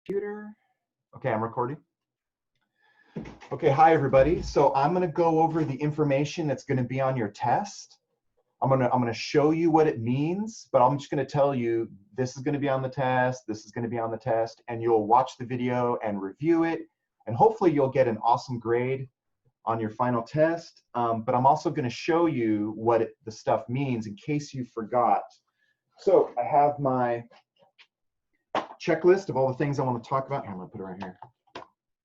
Computer. Okay, I'm recording. Okay, hi everybody. So I'm going to go over the information that's going to be on your test. I'm going to show you what it means, but I'm just going to tell you this is going to be on the test, this is going to be on the test, and you'll watch the video and review it, and hopefully you'll get an awesome grade on your final test. But I'm also going to show you what the stuff means in case you forgot. So I have my checklist of all the things I want to talk about. Here, I'm going to put it right here.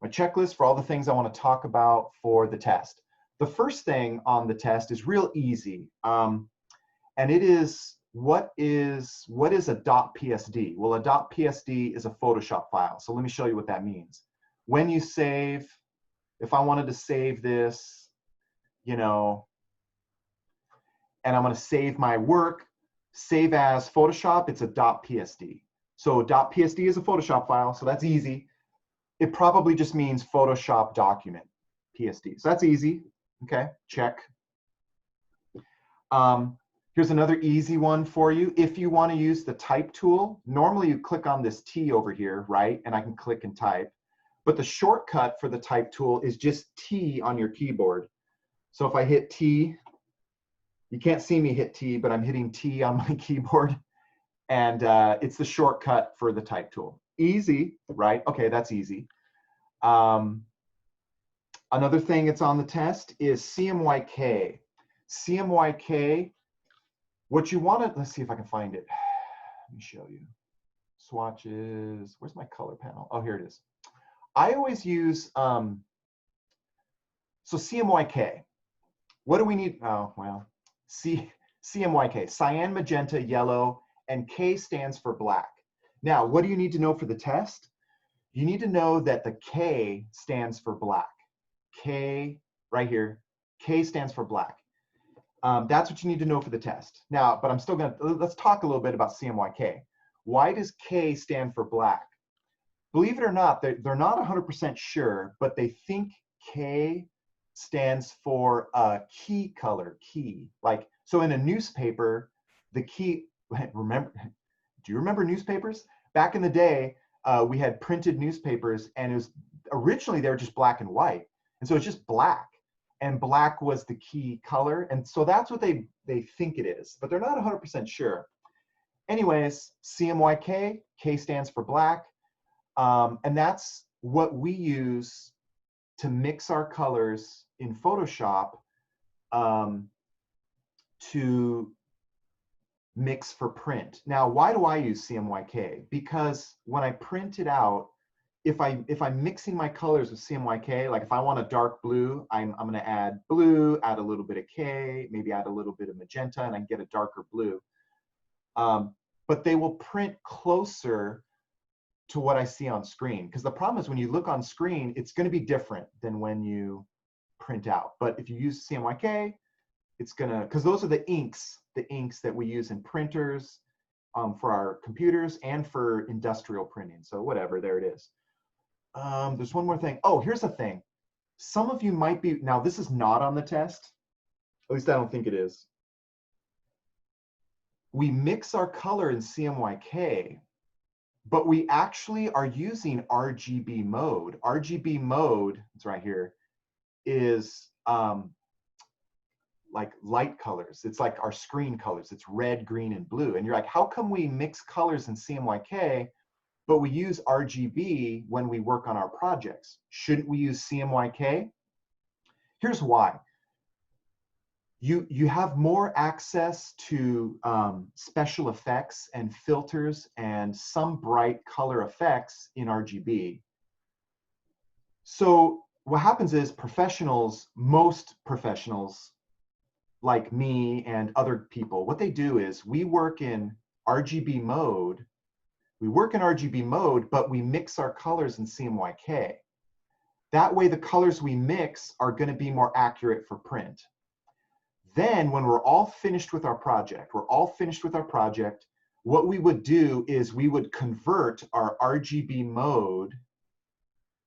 My checklist for all the things I want to talk about for the test. The first thing on the test is real easy, and it is what is a .psd? Well, a .psd is a Photoshop file. So let me show you what that means. When you save, if I wanted to save this, you know, and I'm going to save my work, save as Photoshop, it's a .psd. So .psd is a Photoshop file, so that's easy. It probably just means Photoshop document, PSD. So that's easy. Okay, check. Here's another easy one for you. If you want to use the type tool, normally you click on this T over here, right? And I can click and type. But the shortcut for the type tool is just T on your keyboard. So if I hit T, you can't see me hit T, but I'm hitting T on my keyboard. And it's the shortcut for the type tool. Easy, right? Okay, that's easy. Another thing that's on the test is CMYK. CMYK, what you want to, let's see if I can find it. Let me show you. Swatches, where's my color panel? Oh, here it is. I always use, so CMYK. What do we need? Oh, well, CMYK, cyan, magenta, yellow, and K stands for black. Now, what do you need to know for the test? You need to know that the K stands for black. K, right here, K stands for black. That's what you need to know for the test. Now, but I'm still gonna, let's talk a little bit about CMYK. Why does K stand for black? Believe it or not, they're not 100% sure, but they think K stands for key color, key. Like, so in a newspaper, the key, remember, do you remember newspapers? Back in the day, we had printed newspapers, and it was originally they were just black and white, and so it's just black, and black was the key color, and so that's what they think it is, but they're not 100% sure. Anyways, CMYK, K stands for black, and that's what we use to mix our colors in Photoshop to mix for print. Now, why do I use CMYK? Because when I print it out, if I'm mixing my colors with CMYK, like if I want a dark blue, I'm going to add blue, add a little bit of K, maybe add a little bit of magenta, and I get a darker blue. But they will print closer to what I see on screen. Because the problem is when you look on screen, it's going to be different than when you print out. But if you use CMYK, it's going to, because those are the inks that we use in printers for our computers and for industrial printing. So whatever, there it is. There's one more thing. Oh, here's the thing. Some of you might be, now this is not on the test. At least I don't think it is. We mix our color in CMYK, but we actually are using RGB mode. RGB mode, it's right here, is like light colors. It's like our screen colors. It's red, green, and blue. And you're like, how come we mix colors in CMYK, but we use RGB when we work on our projects? Shouldn't we use CMYK? Here's why. You have more access to special effects and filters and some bright color effects in RGB. So what happens is professionals, most professionals, like me and other people, what they do is we work in RGB mode. We work in RGB mode, but we mix our colors in CMYK. That way the colors we mix are going to be more accurate for print. Then when we're all finished with our project, what we would do is we would convert our RGB mode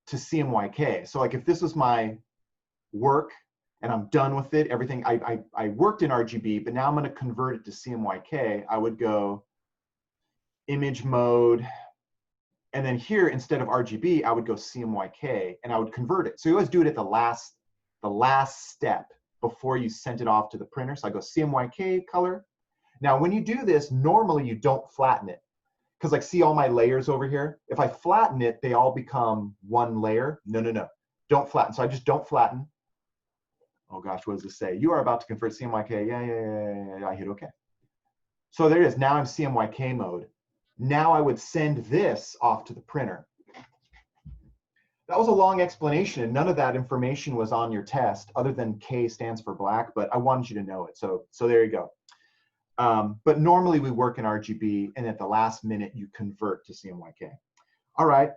to CMYK. So like if this was my work, and I'm done with it, everything, I worked in RGB, but now I'm gonna convert it to CMYK. I would go image mode, And then here, instead of RGB, I would go CMYK and I would convert it. So you always do it at the last step before you send it off to the printer. So I go CMYK color. Now, when you do this, normally you don't flatten it. Because like, see all my layers over here? If I flatten it, they all become one layer. No, no, no. Don't flatten. So I just don't flatten. Oh gosh, what does this say? You are about to convert CMYK. Yeah. I hit OK. So there it is. Now I'm CMYK mode. Now I would send this off to the printer. That was a long explanation, and none of that information was on your test, other than K stands for black, but I wanted you to know it. So there you go. But normally we work in RGB, and at the last minute you convert to CMYK. All right,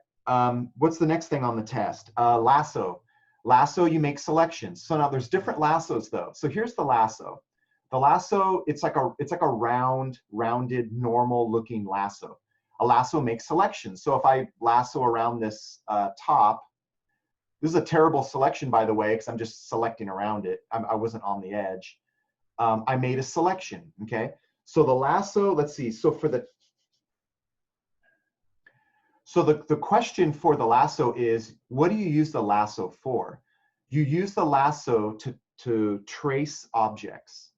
what's the next thing on the test? Lasso. Lasso, you make selections. So now there's different lassos though. So here's the lasso. The lasso, it's like a rounded, normal-looking lasso. A lasso makes selections. So if I lasso around this top, this is a terrible selection, by the way, because I'm just selecting around it. I wasn't on the edge. I made a selection, okay? So the lasso, let's see. So for the question for the lasso is, what do you use the lasso for? You use the lasso to trace objects.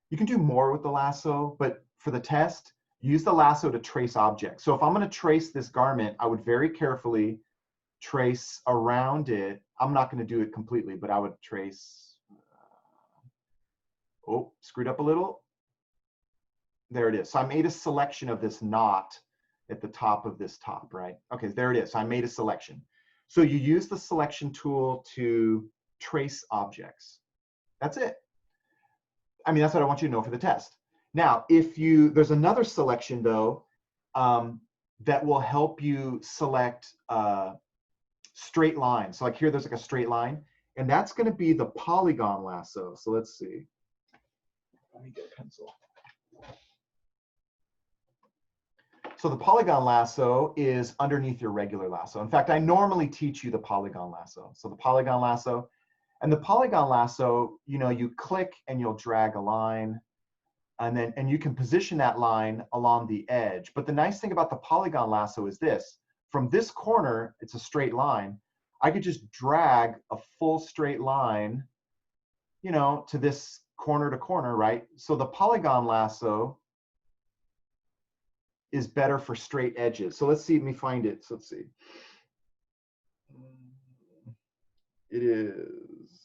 You can do more with the lasso, but for the test, use the lasso to trace objects. So if I'm going to trace this garment, I would very carefully trace around it. I'm not going to do it completely, but I would trace. Oh, screwed up a little. There it is. So I made a selection of this knot at the top of this top, right? Okay, there it is. So I made a selection. So you use the selection tool to trace objects. That's it. I mean, that's what I want you to know for the test. Now, there's another selection though, that will help you select straight lines. So like here, there's like a straight line, and that's going to be the polygon lasso. So let's see. Let me get a pencil. So the polygon lasso is underneath your regular lasso. In fact, I normally teach you the polygon lasso. So the polygon lasso, and the polygon lasso, you click and you'll drag a line, and you can position that line along the edge. But the nice thing about the polygon lasso is this: from this corner, it's a straight line. I could just drag a full straight line, to this corner to corner, right? So the polygon lasso is better for straight edges. So let's see, let me find it. So let's see. It is,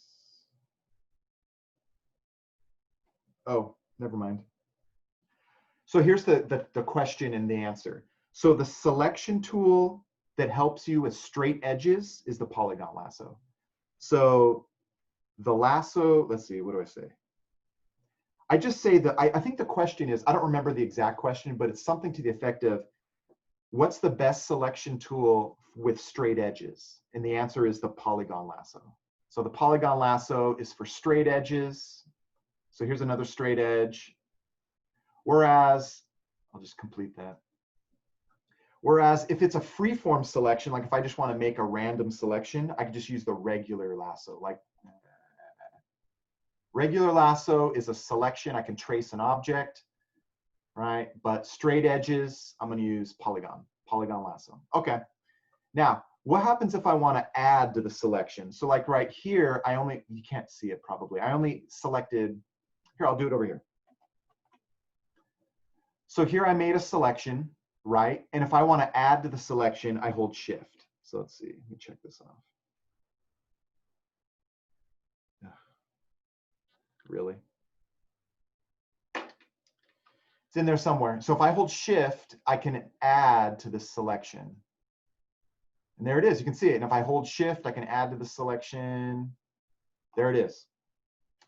oh, never mind. So here's the question and the answer. So the selection tool that helps you with straight edges is the polygon lasso. So the lasso, let's see, what do I say? I just say that I think the question is, I don't remember the exact question, but it's something to the effect of, what's the best selection tool with straight edges? And the answer is the polygon lasso. So the polygon lasso is for straight edges. So here's another straight edge. Whereas, I'll just complete that. Whereas if it's a freeform selection, like if I just want to make a random selection, I can just use the regular lasso. Like regular lasso is a selection. I can trace an object, right? But straight edges, I'm going to use polygon lasso. Okay. Now, what happens if I want to add to the selection? So like right here, you can't see it probably. I only selected, here, I'll do it over here. So here I made a selection, right? And if I want to add to the selection, I hold shift. So let's see, let me check this off. Really? It's in there somewhere. So if I hold shift, I can add to this selection. And there it is, you can see it. And if I hold shift, I can add to the selection. There it is.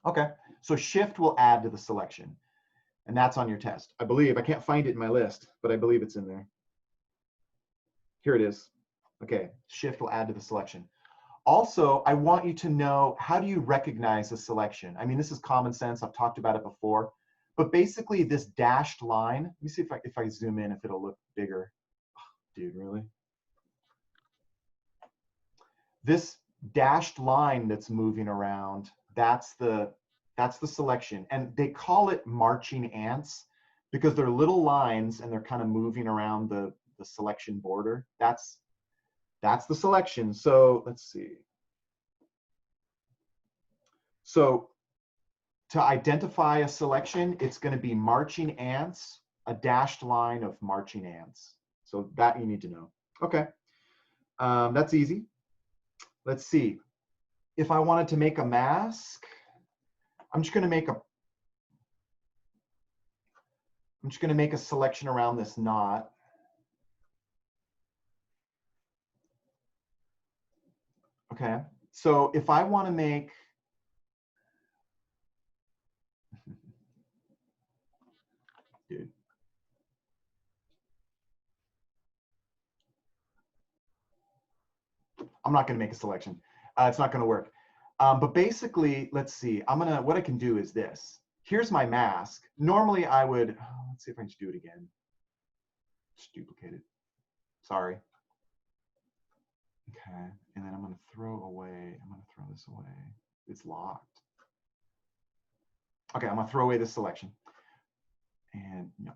Okay, so shift will add to the selection. And that's on your test. I believe, I can't find it in my list, but I believe it's in there. Here it is. Okay, shift will add to the selection. Also, I want you to know, how do you recognize a selection? I mean, this is common sense. I've talked about it before. But basically, this dashed line, let me see if I zoom in, if it'll look bigger. Oh, dude, really? This dashed line that's moving around, that's the selection. And they call it marching ants because they're little lines and they're kind of moving around the the selection border. That's the selection. So let's see. So to identify a selection, it's going to be marching ants, a dashed line of marching ants. So that you need to know. Okay, that's easy. Let's see. If I wanted to make a mask, I'm just going to make a selection around this knot. Okay, so if I want to make, dude. I'm not going to make a selection. It's not going to work. But basically, let's see. What I can do is this. Here's my mask. Normally I would, let's see if I can just do it again. Just duplicate it. Sorry. Okay, and then I'm going to throw this away. It's locked. Okay, I'm going to throw away this selection. And no.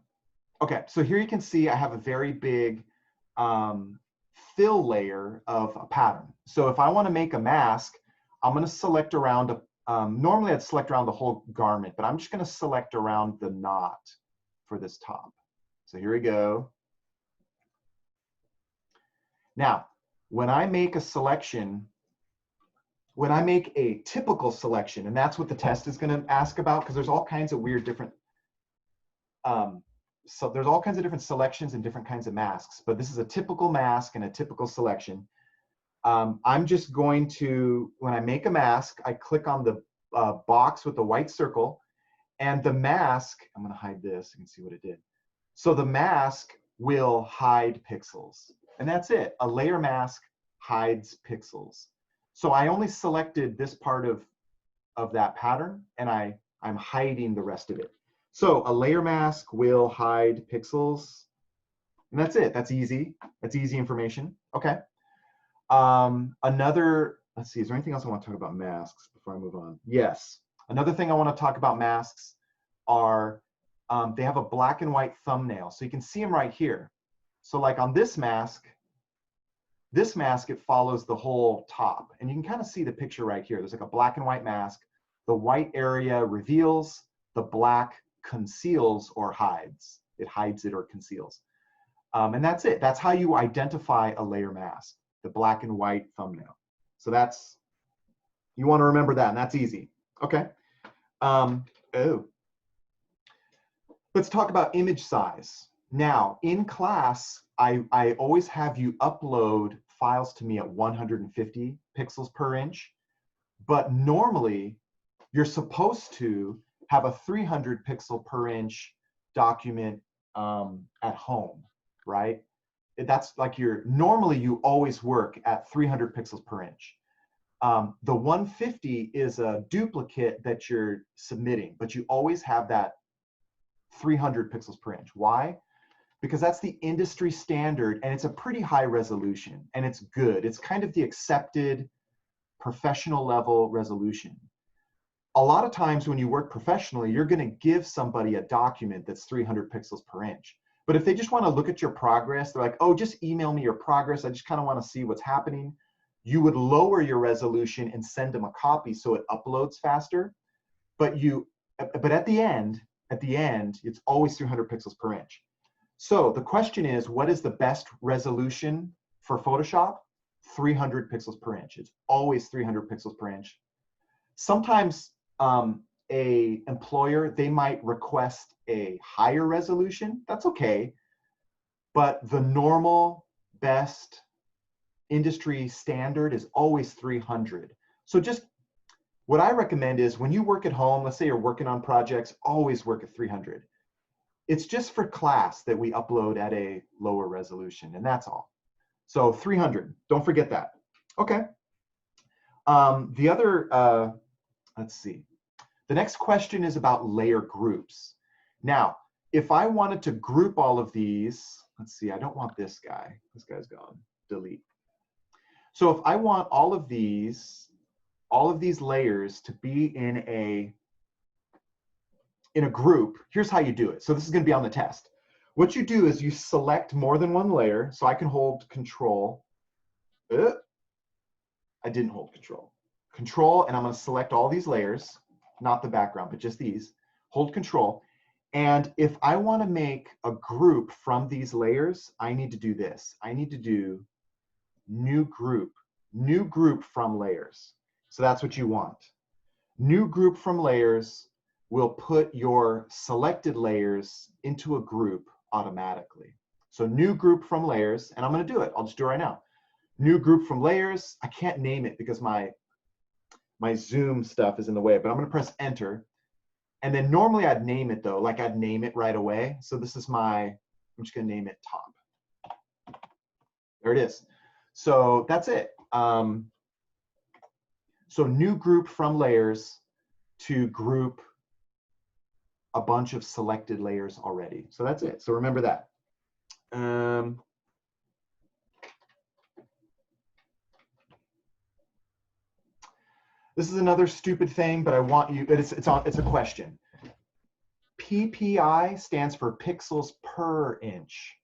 Okay, so here you can see I have a very big fill layer of a pattern. So if I want to make a mask, I'm going to select around, normally I'd select around the whole garment, but I'm just going to select around the knot for this top. So here we go. Now, when I make a selection, when I make a typical selection, and that's what the test is going to ask about, because there's all kinds of weird different, so there's all kinds of different selections and different kinds of masks, but this is a typical mask and a typical selection. I'm just going to, when I make a mask, I click on the box with the white circle, and the mask, I'm going to hide this, you can see what it did. So the mask will hide pixels, and that's it. A layer mask hides pixels. So I only selected this part of that pattern, and I'm hiding the rest of it. So a layer mask will hide pixels, and that's it. That's easy. That's easy information. Okay. Let's see, is there anything else I want to talk about masks before I move on? Yes. Another thing I want to talk about masks are, they have a black and white thumbnail. So you can see them right here. So like on this mask, it follows the whole top. And you can kind of see the picture right here. There's like a black and white mask. The white area reveals, the black conceals or hides. It hides it or conceals. And that's it. That's how you identify a layer mask, the black and white thumbnail. So you want to remember that, and that's easy. Okay. Let's talk about image size. Now, in class, I always have you upload files to me at 150 pixels per inch, but normally you're supposed to have a 300 pixel per inch document at home, right? That's like normally you always work at 300 pixels per inch. The 150 is a duplicate that you're submitting, but you always have that 300 pixels per inch. Why? Because that's the industry standard, and it's a pretty high resolution, and it's good. It's kind of the accepted professional level resolution. A lot of times when you work professionally, you're going to give somebody a document that's 300 pixels per inch. But if they just want to look at your progress, they're like, oh, just email me your progress. I just kind of want to see what's happening. You would lower your resolution and send them a copy so it uploads faster. But at the end, it's always 300 pixels per inch. So the question is, what is the best resolution for Photoshop? 300 pixels per inch. It's always 300 pixels per inch. Sometimes a employer, they might request a higher resolution. That's okay. But the normal best industry standard is always 300. So just what I recommend is when you work at home, let's say you're working on projects, always work at 300. It's just for class that we upload at a lower resolution, and that's all. So 300, don't forget that. Okay. The other, let's see. The next question is about layer groups. Now, if I wanted to group all of these, let's see, I don't want this guy. This guy's gone. Delete. So if I want all of these layers to be in a group, here's how you do it. So this is going to be on the test. what you do is you select more than one layer. So I can hold control. I didn't hold control. Control, and I'm going to select all these layers, not the background, but just these. Hold control. And if I want to make a group from these layers, I need to do this. I need to do new group from layers. So that's what you want. New group from layers will put your selected layers into a group automatically. So new group from layers, and I'm going to do it. I'll just do it right now. New group from layers. I can't name it because my Zoom stuff is in the way, but I'm going to press enter. And then normally I'd name it though, like I'd name it right away. So this is I'm just going to name it top. There it is. So that's it. So new group from layers to group a bunch of selected layers already. So that's it. So remember that. This is another stupid thing, but I want you, it's a question. PPI stands for pixels per inch,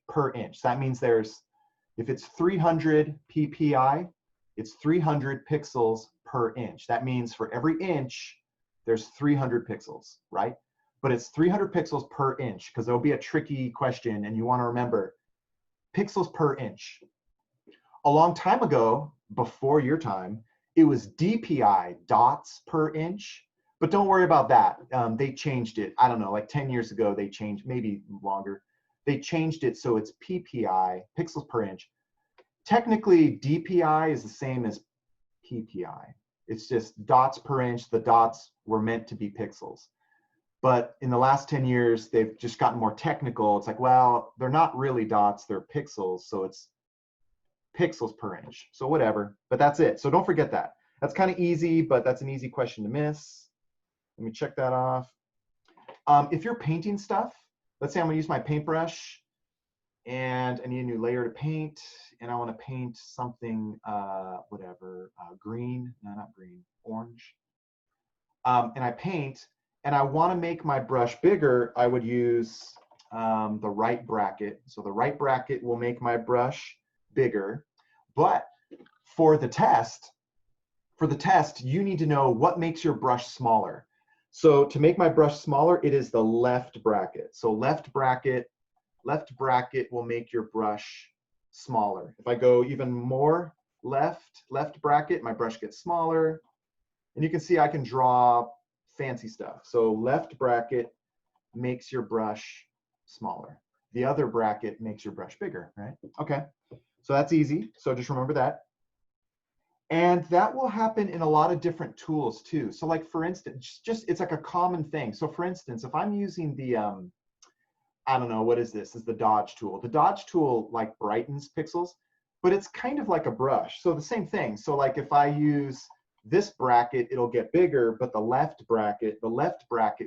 That means if it's 300 PPI, it's 300 pixels per inch. That means for every inch, there's 300 pixels, right? But it's 300 pixels per inch because there'll be a tricky question and you want to remember pixels per inch. A long time ago, before your time, it was DPI, dots per inch, but don't worry about that. They changed it. I don't know, like 10 years ago, they changed, maybe longer. They changed it so it's PPI, pixels per inch. Technically, DPI is the same as PPI. It's just dots per inch. The dots were meant to be pixels. But in the last 10 years, they've just gotten more technical. It's like, well, they're not really dots, they're pixels. So it's pixels per inch. So whatever, but that's it. So don't forget that. That's kind of easy, but that's an easy question to miss. Let me check that off. If you're painting stuff, let's say I'm gonna use my paintbrush and I need a new layer to paint and I wanna paint something, green, no, not green, orange. And I paint and I wanna make my brush bigger, I would use the right bracket. So the right bracket will make my brush bigger, but for the test, you need to know what makes your brush smaller. So to make my brush smaller, it is the left bracket. So left bracket will make your brush smaller. If I go even more left bracket, my brush gets smaller. And you can see I can draw fancy stuff. So left bracket makes your brush smaller. The other bracket makes your brush bigger, right? Okay. So that's easy. So just remember that. And that will happen in a lot of different tools too. So like for instance, it's like a common thing. So for instance, if I'm using the, I don't know, what is this? This is the dodge tool. The dodge tool like brightens pixels, but it's kind of like a brush. So the same thing. So like if I use this bracket, it'll get bigger, but the left bracket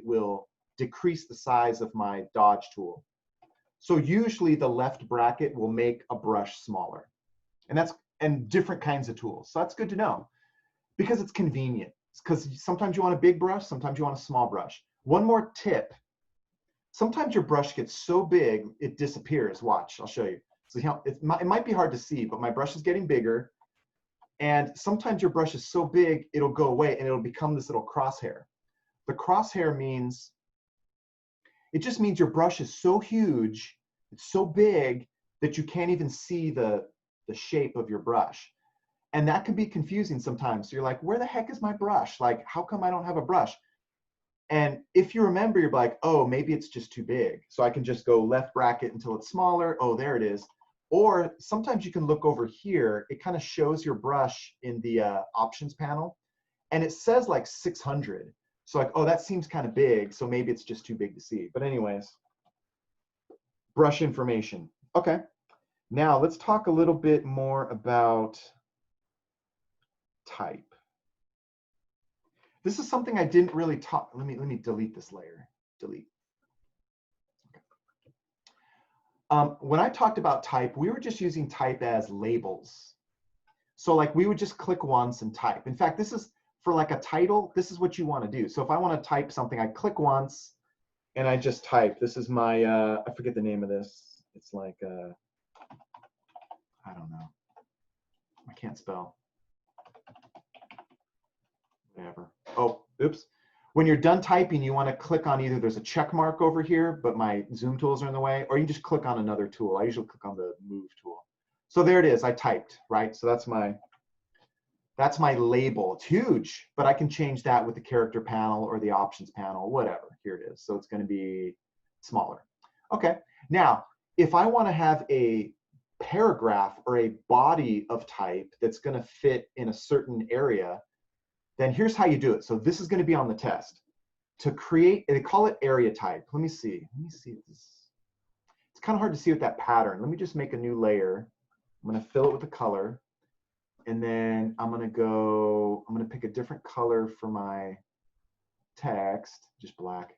will decrease the size of my dodge tool. So usually the left bracket will make a brush smaller. And different kinds of tools. So that's good to know because it's convenient. Because sometimes you want a big brush, sometimes you want a small brush. One more tip. Sometimes your brush gets so big, it disappears. Watch, I'll show you. So it might be hard to see, but my brush is getting bigger. And sometimes your brush is so big, it'll go away and it'll become this little crosshair. The crosshair it just means your brush is so huge, it's so big that you can't even see the shape of your brush. And that can be confusing sometimes. So you're like, where the heck is my brush? Like, how come I don't have a brush? And if you remember, you're like, oh, maybe it's just too big. So I can just go left bracket until it's smaller. Oh, there it is. Or sometimes you can look over here. It kind of shows your brush in the options panel. And it says like 600. So like, oh, that seems kind of big. So maybe it's just too big to see. But anyways, brush information. Okay. Now let's talk a little bit more about type. This is something I didn't really talk. Let me delete this layer. Delete. Okay. When I talked about type, we were just using type as labels. So like we would just click once and type. In fact, this is for like a title. This is what you want to do. So if I want to type something, I click once and I just type. This is my, I forget the name of this. It's like, I don't know. I can't spell. Whatever. Oh, oops. When you're done typing, you want to click on either there's a check mark over here, but my zoom tools are in the way, or you just click on another tool. I usually click on the move tool. So there it is. I typed, right? So that's my label. It's huge, but I can change that with the character panel or the options panel, whatever. Here it is. So it's going to be smaller. Okay. Now, if I want to have a paragraph or a body of type that's going to fit in a certain area, then here's how you do it. So this is going to be on the test. To create, they call it area type. Let me see this. It's kind of hard to see with that pattern. Let me just make a new layer. I'm going to fill it with a color. And then I'm going to pick a different color for my text, just black.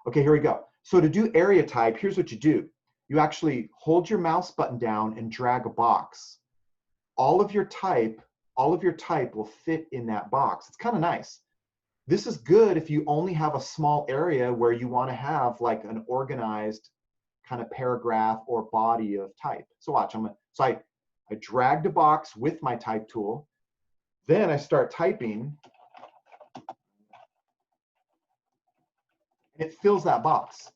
Okay, here we go. So to do area type, here's what you do. You actually hold your mouse button down and drag a box. All of your type will fit in that box. It's kind of nice. This is good if you only have a small area where you want to have like an organized kind of paragraph or body of type. So watch, I dragged a box with my type tool. Then I start typing. And it fills that box.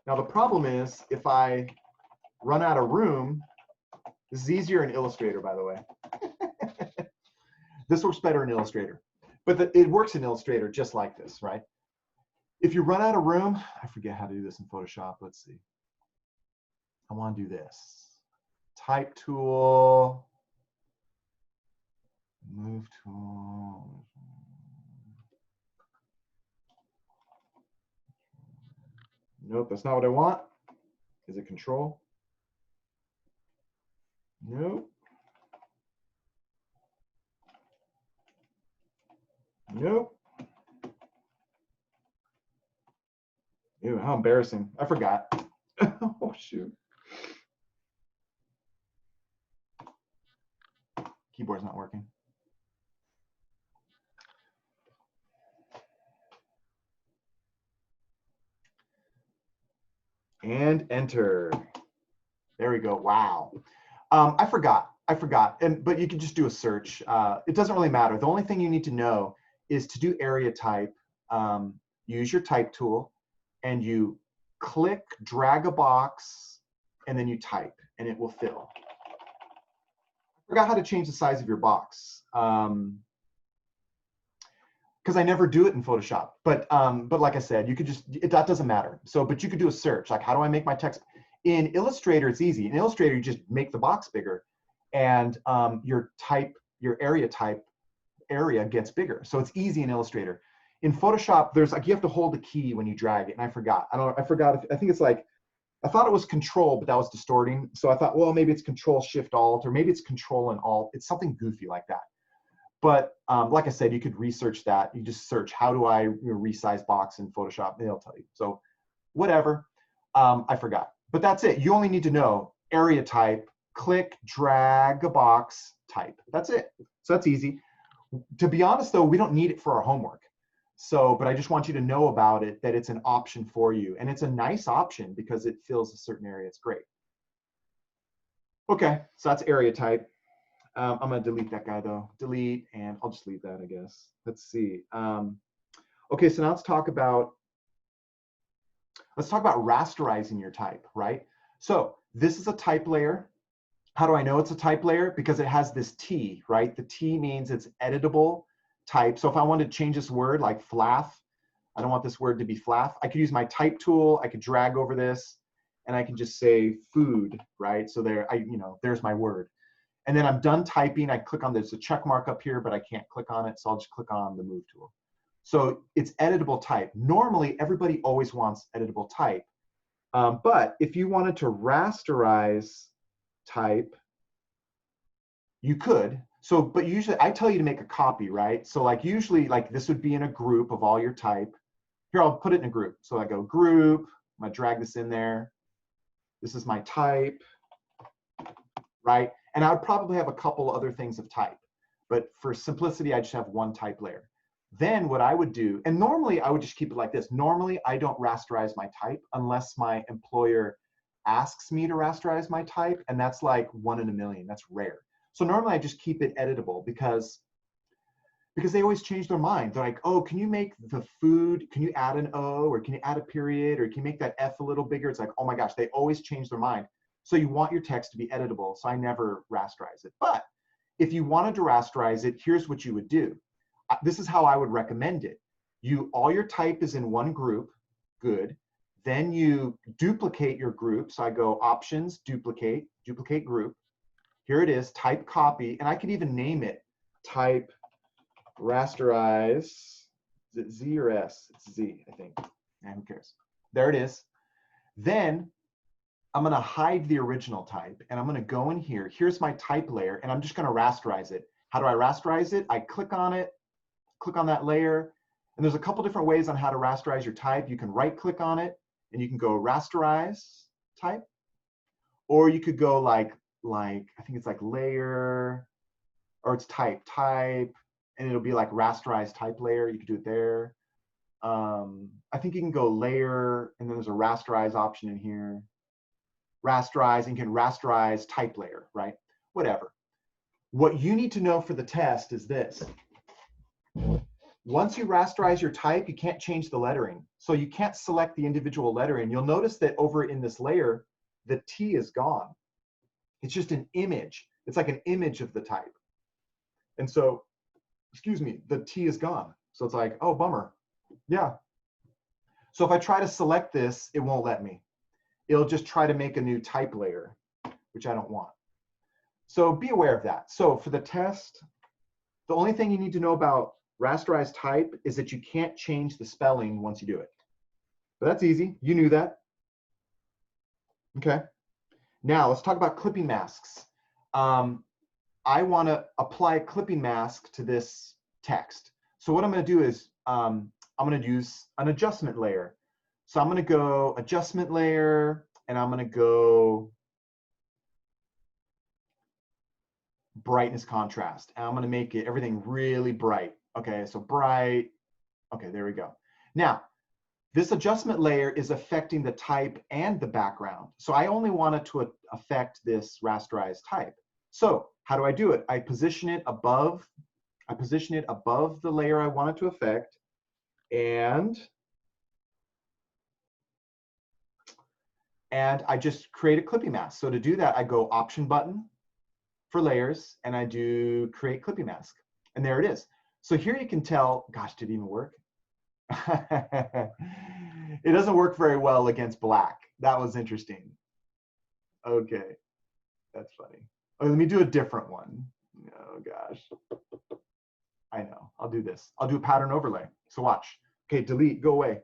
Now the problem is if I run out of room, this is easier in Illustrator, by the way. This works better in Illustrator, but it works in Illustrator just like this, right? If you run out of room, I forget how to do this in Photoshop. Let's see. I want to do this. Type tool, move tool. Nope, that's not what I want. Is it control? Nope. Nope. Ew, how embarrassing. I forgot. Oh, shoot. Keyboard's not working. And enter. There we go. Wow. I forgot. But you can just do a search. It doesn't really matter. The only thing you need to know is to do area type. Use your type tool, and you click, drag a box, and then you type, and it will fill. I forgot how to change the size of your box because I never do it in Photoshop. But like I said, you could just that doesn't matter. So, but you could do a search like, how do I make my text? In Illustrator, it's easy. In Illustrator, you just make the box bigger, and your area type area gets bigger. So it's easy in Illustrator. In Photoshop, there's like you have to hold the key when you drag it, and I forgot. I think it's like I thought it was Control, but that was distorting. So I thought, well, maybe it's Control Shift Alt, or maybe it's Control and Alt. It's something goofy like that. But like I said, you could research that. You just search how do I resize box in Photoshop, and it'll tell you. So whatever. I forgot. But that's it. You only need to know area type, click, drag a box, type. That's it. So that's easy. To be honest, though, we don't need it for our homework. So, but I just want you to know about it, that it's an option for you. And it's a nice option because it fills a certain area. It's great. Okay, so that's area type. I'm going to delete that guy, though. Delete, and I'll just leave that, I guess. Let's see. Okay, so now let's talk about rasterizing your type, right? So this is a type layer. How do I know it's a type layer? Because it has this T, right? The T means it's editable type. So if I wanted to change this word like flaff, I don't want this word to be flaff, I could use my type tool. I could drag over this, and I can just say food, right? So there, there's my word. And then I'm done typing. I click on, there's a check mark up here, but I can't click on it. So I'll just click on the move tool. So it's editable type. Normally, everybody always wants editable type. But if you wanted to rasterize type, you could. So, but usually I tell you to make a copy, right? So like usually like this would be in a group of all your type. Here, I'll put it in a group. So I go group, I'm gonna drag this in there. This is my type, right? And I would probably have a couple other things of type, but for simplicity, I just have one type layer. Then what I would do, and normally I would just keep it like this. Normally I don't rasterize my type unless my employer asks me to rasterize my type, and that's like 1 in a million. That's rare. So normally I just keep it editable because they always change their mind. They're like, oh, can you make the food, can you add an O, or can you add a period, or can you make that F a little bigger? It's like, oh my gosh, they always change their mind. So you want your text to be editable, so I never rasterize it. But if you wanted to rasterize it, here's what you would do. This is how I would recommend it. All your type is in one group, good. Then you duplicate your group. So I go Options, Duplicate, Duplicate Group. Here it is, Type Copy, and I can even name it Type Rasterize. Is it Z or S? It's Z, I think. And who cares? There it is. Then I'm going to hide the original type, and I'm going to go in here. Here's my type layer, and I'm just going to rasterize it. How do I rasterize it? I click on it, click on that layer, and there's a couple different ways on how to rasterize your type. You can right-click on it, and you can go Rasterize Type, or you could go like I think it's like Layer, or it's Type, and it'll be like Rasterize Type Layer. You could do it there. I think you can go Layer, and then there's a Rasterize option in here. Rasterize, and you can rasterize type layer, right? Whatever. What you need to know for the test is this. Once you rasterize your type, you can't change the lettering. So you can't select the individual lettering. You'll notice that over in this layer, the T is gone. It's just an image. It's like an image of the type. And so, excuse me, the T is gone. So it's like, oh, bummer. Yeah. So if I try to select this, it won't let me. It'll just try to make a new type layer, which I don't want. So be aware of that. So for the test, the only thing you need to know about rasterized type is that you can't change the spelling once you do it. But that's easy. You knew that. Okay. Now let's talk about clipping masks. I want to apply a clipping mask to this text. So what I'm going to do is I'm going to use an adjustment layer. So I'm going to go adjustment layer, and I'm going to go brightness contrast. And I'm going to make it everything really bright. Okay, so bright. Okay, there we go. Now, this adjustment layer is affecting the type and the background. So I only wanted to affect this rasterized type. So how do I do it? I position it above the layer I want it to affect, and I just create a clipping mask. So to do that, I go Option button for layers, and I do Create Clipping Mask. And there it is. So here you can tell, gosh, did it even work? It doesn't work very well against black. That was interesting. Okay, that's funny. Oh, let me do a different one. Oh gosh. I know, I'll do this. I'll do a pattern overlay. So watch. Okay, delete, go away.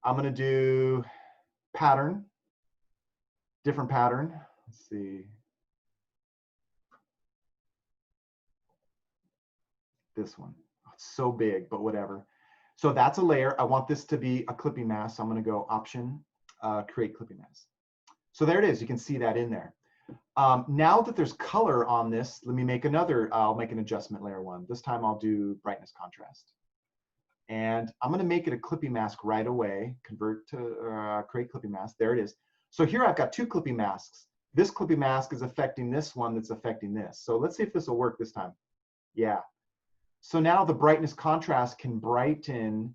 I'm gonna do pattern, different pattern. Let's see. This one. Oh, it's so big, but whatever. So that's a layer. I want this to be a clipping mask. So I'm going to go Option, Create Clipping Mask. So there it is. You can see that in there. Now that there's color on this, let me make another. I'll make an adjustment layer one. This time I'll do brightness contrast. And I'm going to make it a clipping mask right away. Convert to Create Clipping Mask. There it is. So here I've got two clipping masks. This clipping mask is affecting this one that's affecting this. So let's see if this will work this time. Yeah. So now the brightness contrast can brighten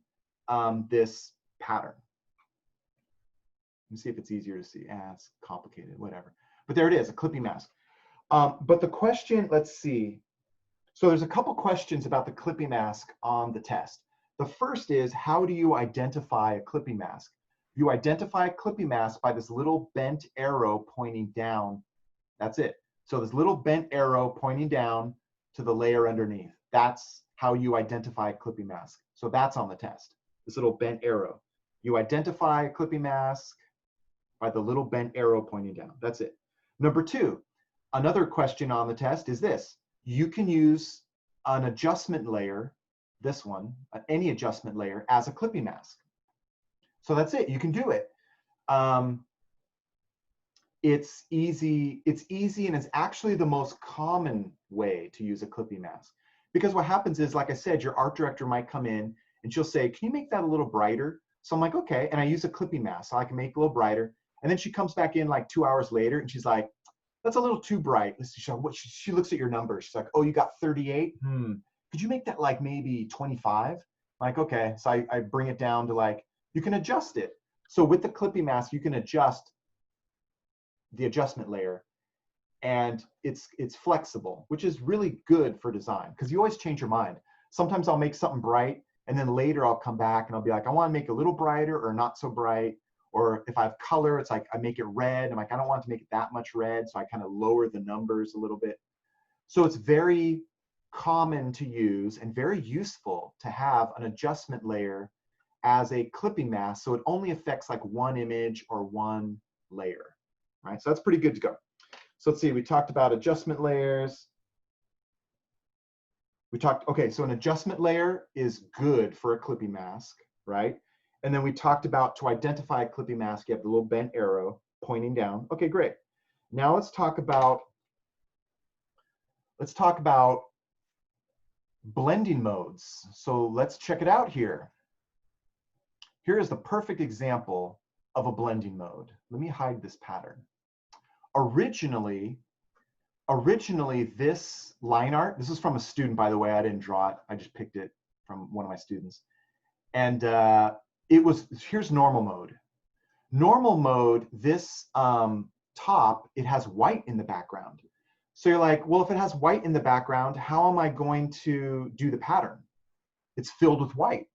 this pattern. Let me see if it's easier to see. It's complicated, whatever. But there it is, a clipping mask. But the question, let's see. So there's a couple questions about the clipping mask on the test. The first is, how do you identify a clipping mask? You identify a clipping mask by this little bent arrow pointing down. That's it. So this little bent arrow pointing down to the layer underneath. That's how you identify a clipping mask. So that's on the test, this little bent arrow. You identify a clipping mask by the little bent arrow pointing down. That's it. Number two, another question on the test is this. You can use an adjustment layer, this one, any adjustment layer, as a clipping mask. So that's it. You can do it. It's easy, and it's actually the most common way to use a clipping mask. Because what happens is, like I said, your art director might come in and she'll say, can you make that a little brighter? So I'm like, okay. And I use a clipping mask so I can make it a little brighter. And then she comes back in like 2 hours later and she's like, that's a little too bright. She looks at your numbers. She's like, oh, you got 38? Could you make that like maybe 25? I'm like, okay. So I bring it down to like, you can adjust it. So with the clipping mask, you can adjust the adjustment layer, and it's flexible, which is really good for design because you always change your mind. Sometimes I'll make something bright and then later I'll come back and I'll be like, I want to make it a little brighter or not so bright. Or if I have color, it's like I make it red. I'm like, I don't want to make it that much red. So I kind of lower the numbers a little bit. So it's very common to use and very useful to have an adjustment layer as a clipping mask. So it only affects like one image or one layer, right? So that's pretty good to go. So let's see, we talked about adjustment layers. Okay, so an adjustment layer is good for a clipping mask, right? And then we talked about to identify a clipping mask, you have the little bent arrow pointing down. Okay, great. Now let's talk about blending modes. So let's check it out here. Here is the perfect example of a blending mode. Let me hide this pattern. Originally this line art, this is from a student, by the way, I didn't draw it. I just picked it from one of my students. And here's normal mode. Normal mode, this top, it has white in the background. So you're like, well, if it has white in the background, how am I going to do the pattern? It's filled with white.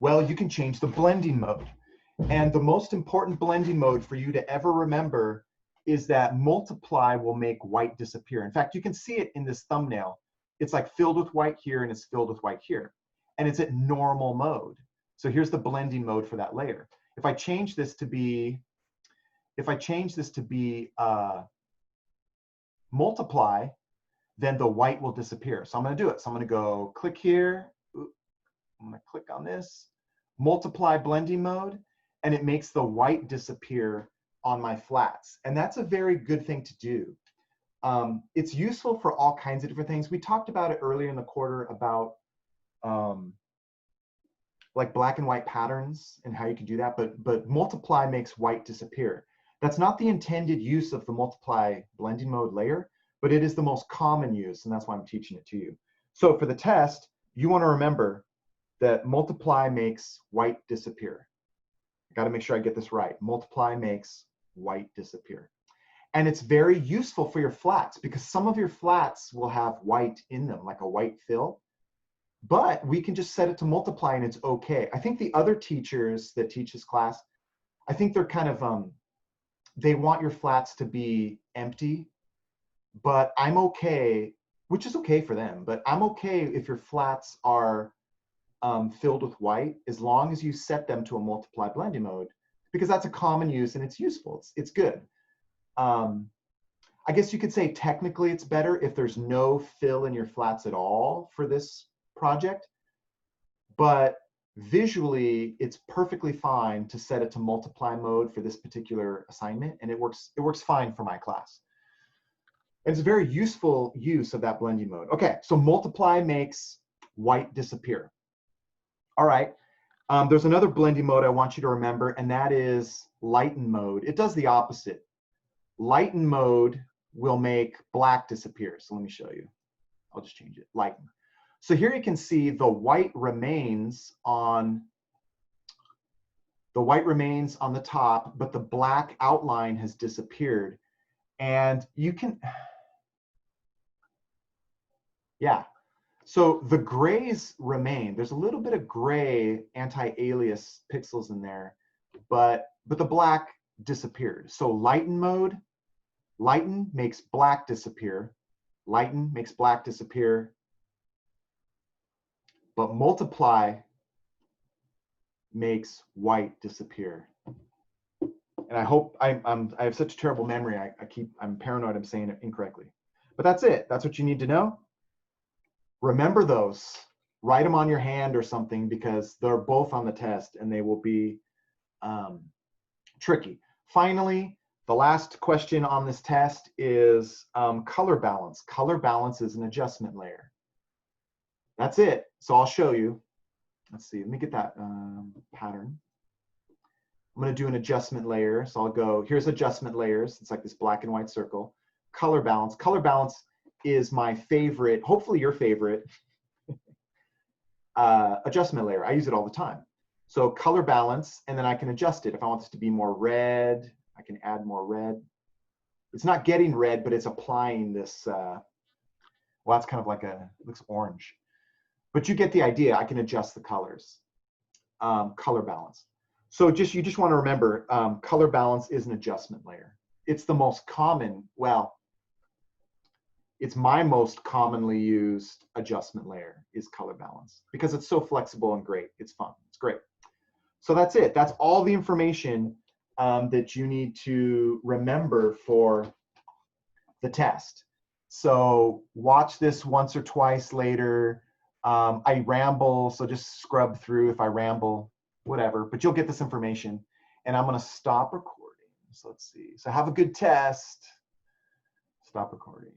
Well, you can change the blending mode. And the most important blending mode for you to ever remember is that multiply will make white disappear. In fact, you can see it in this thumbnail. It's like filled with white here and it's filled with white here. And it's at normal mode. So here's the blending mode for that layer. If I change this to be multiply, then the white will disappear. So I'm gonna do it. So I'm gonna go click here. I'm gonna click on this, multiply blending mode, and it makes the white disappear on my flats. And that's a very good thing to do. It's useful for all kinds of different things. We talked about it earlier in the quarter about like black and white patterns and how you can do that, but multiply makes white disappear. That's not the intended use of the multiply blending mode layer, but it is the most common use, and that's why I'm teaching it to you. So for the test, you want to remember that multiply makes white disappear. I got to make sure I get this right. Multiply makes white disappear. And it's very useful for your flats because some of your flats will have white in them, like a white fill. But we can just set it to multiply and it's okay. I think the other teachers that teach this class, I think they're kind of, they want your flats to be empty, but I'm okay, which is okay for them, but I'm okay if your flats are filled with white, as long as you set them to a multiply blending mode, because that's a common use and it's useful, it's good. I guess you could say technically it's better if there's no fill in your flats at all for this project, but visually it's perfectly fine to set it to multiply mode for this particular assignment, and it works fine for my class. And it's a very useful use of that blending mode. Okay, so multiply makes white disappear. All right, there's another blending mode I want you to remember, and that is lighten mode. It does the opposite. Lighten mode will make black disappear. So let me show you. I'll just change it, lighten. So here you can see the white remains on the top, but the black outline has disappeared. And you can, yeah. So the grays remain. There's a little bit of gray anti-alias pixels in there, but the black disappeared. So lighten mode, lighten makes black disappear. Lighten makes black disappear. But multiply makes white disappear. And I hope I have such a terrible memory. I'm paranoid I'm saying it incorrectly. But that's it. That's what you need to know. Remember those. Write them on your hand or something because they're both on the test and they will be tricky. Finally, the last question on this test is color balance. Color balance is an adjustment layer. That's it. So I'll show you. Let's see, let me get that pattern. I'm going to do an adjustment layer. So I'll go, here's adjustment layers. It's like this black and white circle. Color balance. Color balance is my favorite, hopefully your favorite, adjustment layer. I use it all the time. So color balance, and then I can adjust it. If I want this to be more red, I can add more red. It's not getting red, but it's applying this, well, that's kind of like a, it looks orange. But you get the idea. I can adjust the colors. Color balance. So you just want to remember, color balance is an adjustment layer. It's the most common, well, it's my most commonly used adjustment layer is color balance because it's so flexible and great. It's fun. It's great. So that's it. That's all the information that you need to remember for the test. So watch this once or twice later. I ramble, so just scrub through if I ramble, whatever, but you'll get this information. And I'm going to stop recording. So let's see. So have a good test. Stop recording.